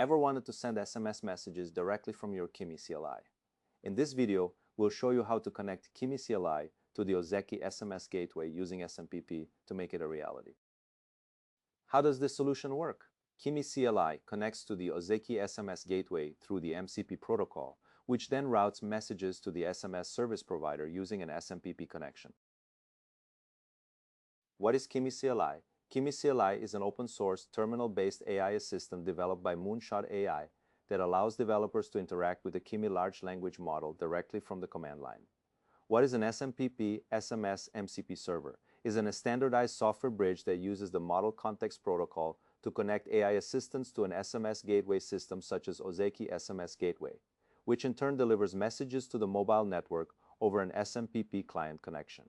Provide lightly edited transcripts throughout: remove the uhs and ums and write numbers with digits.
Ever wanted to send SMS messages directly from your Kimi CLI? In this video, we'll show you how to connect Kimi CLI to the Ozeki SMS Gateway using SMPP to make it a reality. How does this solution work? Kimi CLI connects to the Ozeki SMS Gateway through the MCP protocol, which then routes messages to the SMS service provider using an SMPP connection. What is Kimi CLI? Kimi CLI is an open-source, terminal-based AI assistant developed by Moonshot AI that allows developers to interact with the Kimi large language model directly from the command line. What is an SMPP SMS MCP Server? Is a standardized software bridge that uses the Model Context Protocol to connect AI assistants to an SMS gateway system such as Ozeki SMS Gateway, which in turn delivers messages to the mobile network over an SMPP client connection.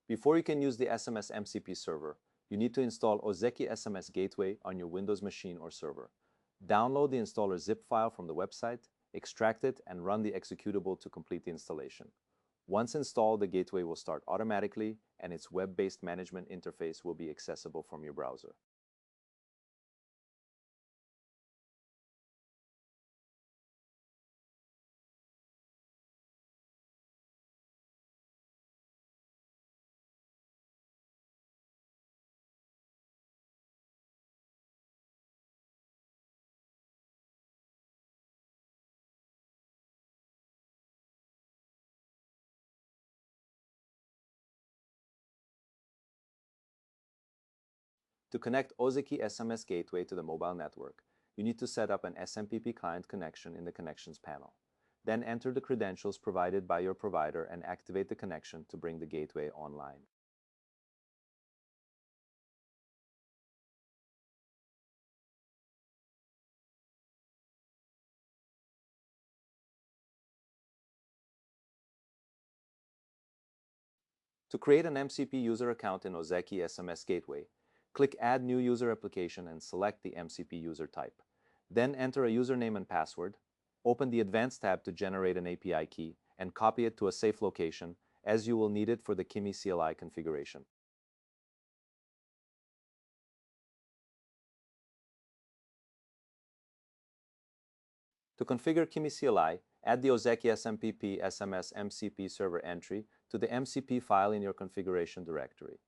Before you can use the SMS MCP server, you need to install Ozeki SMS Gateway on your Windows machine or server. Download the installer zip file from the website, extract it, and run the executable to complete the installation. Once installed, the gateway will start automatically, and its web-based management interface will be accessible from your browser. To connect Ozeki SMS Gateway to the mobile network, you need to set up an SMPP client connection in the Connections panel. Then enter the credentials provided by your provider and activate the connection to bring the gateway online. To create an MCP user account in Ozeki SMS Gateway, click Add New User Application and select the MCP user type. Then enter a username and password, open the Advanced tab to generate an API key, and copy it to a safe location, as you will need it for the Kimi CLI configuration. To configure Kimi CLI, add the Ozeki SMPP SMS MCP Server entry to the MCP file in your configuration directory.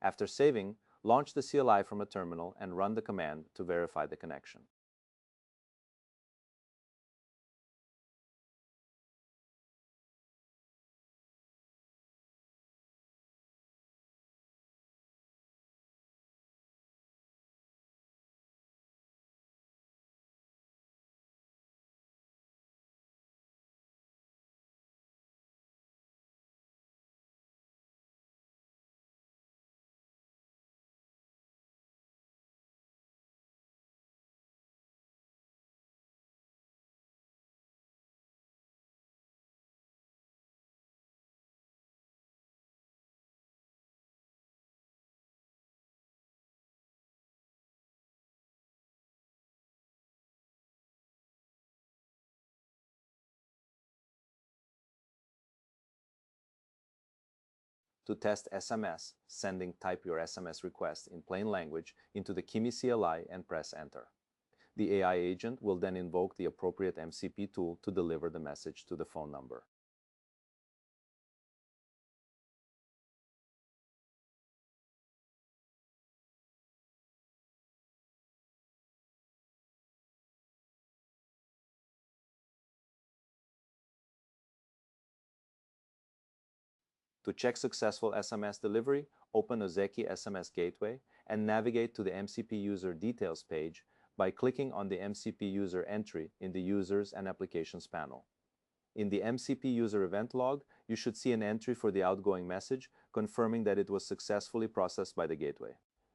After saving, launch the CLI from a terminal and run the command to verify the connection. To test SMS, sending, type your SMS request in plain language into the Kimi CLI and press Enter. The AI agent will then invoke the appropriate MCP tool to deliver the message to the phone number. To check successful SMS delivery, open Ozeki SMS Gateway and navigate to the MCP User Details page by clicking on the MCP User entry in the Users and Applications panel. In the MCP User Event Log, you should see an entry for the outgoing message confirming that it was successfully processed by the gateway.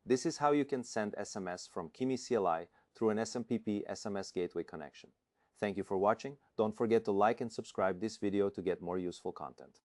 This is how you can send SMS from Kimi CLI through an SMPP SMS Gateway connection. Thank you for watching. Don't forget to like and subscribe this video to get more useful content.